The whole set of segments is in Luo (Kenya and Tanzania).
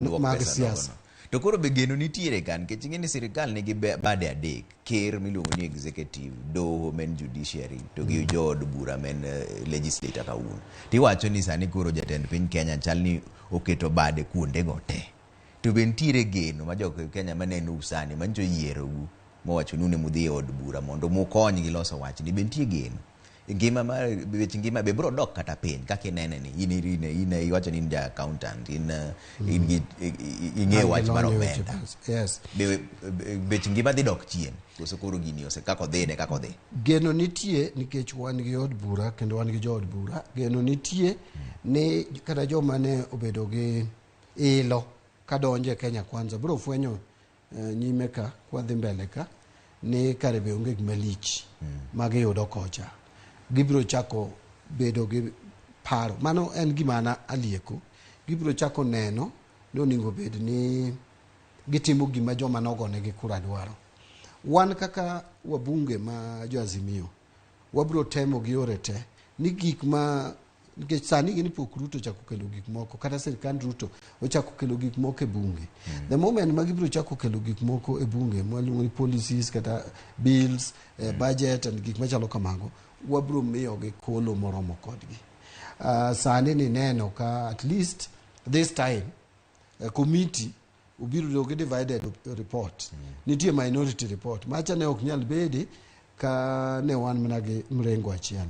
mag siasa. To koro be geno nitiere kan nikech ing'e ni sirikal nigi bade adek, ker miluongo ni executive, doho men judiciary, to gi jood bura men legislator kawuono. Tiwacho ni sani koro jatend piny Kenya chal ni oketo bade kuonde go te. To be nitiere geno ma jo Kenya maneno usani manjo yierou mowacho ni mudhi e od bura mondo mukony gi loso wach ni be nitie geno. Ngima ma weche ngima be bro dok kata piny kaka inene ni in iwacho ni in ja accountant ing'e wach mar omenda. Yes. Weche ngima dhi dok chien koso koro gini ose kako dhi. Geno nitie nikech wan gi od bura kendo wan gi jood bura. Geno nitie ni kata joma ne obedo gi ilo kadonje Kenya Kwanza bro fwenyo nyime ka kwa dhi mbele ka ni kare be onge malich magiyudo kocha. Gibro chako bedo gi paro. Mano en gima na alieko. Gibro chako neno ni onego bed ni gitimo gima joma nogone gi kura dwaro. Wan kaka wabunge ma jo Azimio wabro temo gi yore te ni gik ma nikech sani gini pok Ruto chako kelo gik moko kata sirikand Ruto ochako kelo gik moko e bunge. The moment ma gibro chako kelo gik moko e bunge mwaluongo ni policies kata bills, budget and gik machalo kamago, wabro miyo gi kolo moromo kodgi. Sani ni neno ka at least this time committee ubiro gi divided report. Nitie minority report. Macha ne ok nyal bede ka ne wan mana gi mrengo achiel.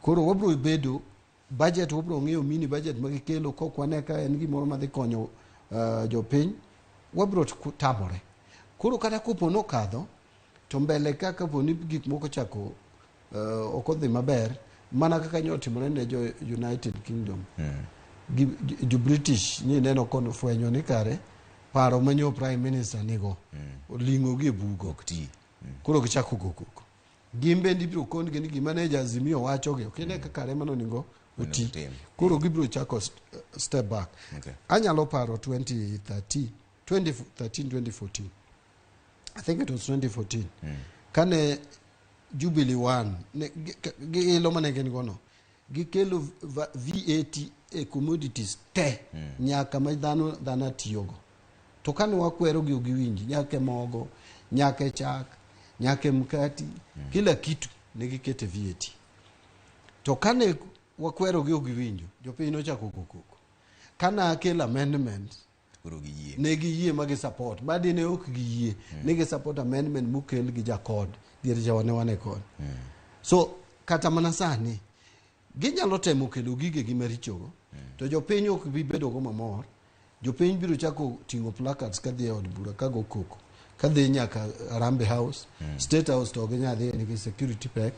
Koro wabro bedo budget wabro ng'iyo mini budget magikelo kokwane ka en gimoro madhi konyo jopiny wabro tamore. Koro kata kopo nokadho to mbele kaka poni gik moko chako okodhi maber mana kaka nyotimore ne jo United Kingdom. Jo British ni neno kono fwenyo ni kare paro manyo prime minister nigo olingo gi bugo okti. Koro gichako gokoko. Gimbe ndibiro kon gini gima ne Azimio wacho ge okine kaka remano ningo oti. Koro gibiro chako step back. Anyalo paro 2014. I think it was 2014. Kane Jubilee One gi ilo mane gen gono gikelo VAT e commodities te nyaka ma dhano tiyogo. To kane wakwero gi giwinji nyaka mogo, nyaka chak, nyaka mkati, kila kitu negikete VAT. To kane wakwero gi giwinjo jopiny nochako kokoko. Kana akela amendment negi magi support badi ne ok giyie negi support amendment mukel gi jakod dier wane kod. So kata mana sani ginyalo temo kelo gige gi marichogo to jopiny ok bi bedo go mamor. Jopiny biro chako tingo placards kadhi od bura kago koko kadhi nyaka Harambee House, State House to ginyadhi nigi security pack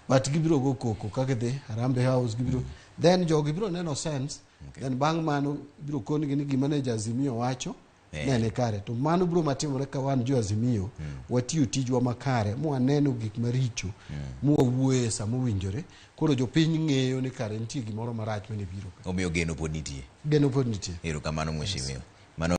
but gibiro go koko kadhi Harambee House gibiro then jogi biro neno sense. Then bang mano biro koni gini gima ne Azimio wacho nene kare to mano biro matimore ka wan jo Azimio watiyo tijwa makare mwaneno gik maricho mwawuoye sama owinjore koro jopiny ng'eyo ni kare nitie gimoro marach mane biro. Omiyo geno pod nitie. Geno pod nitie. Erokamano mheshimiwa.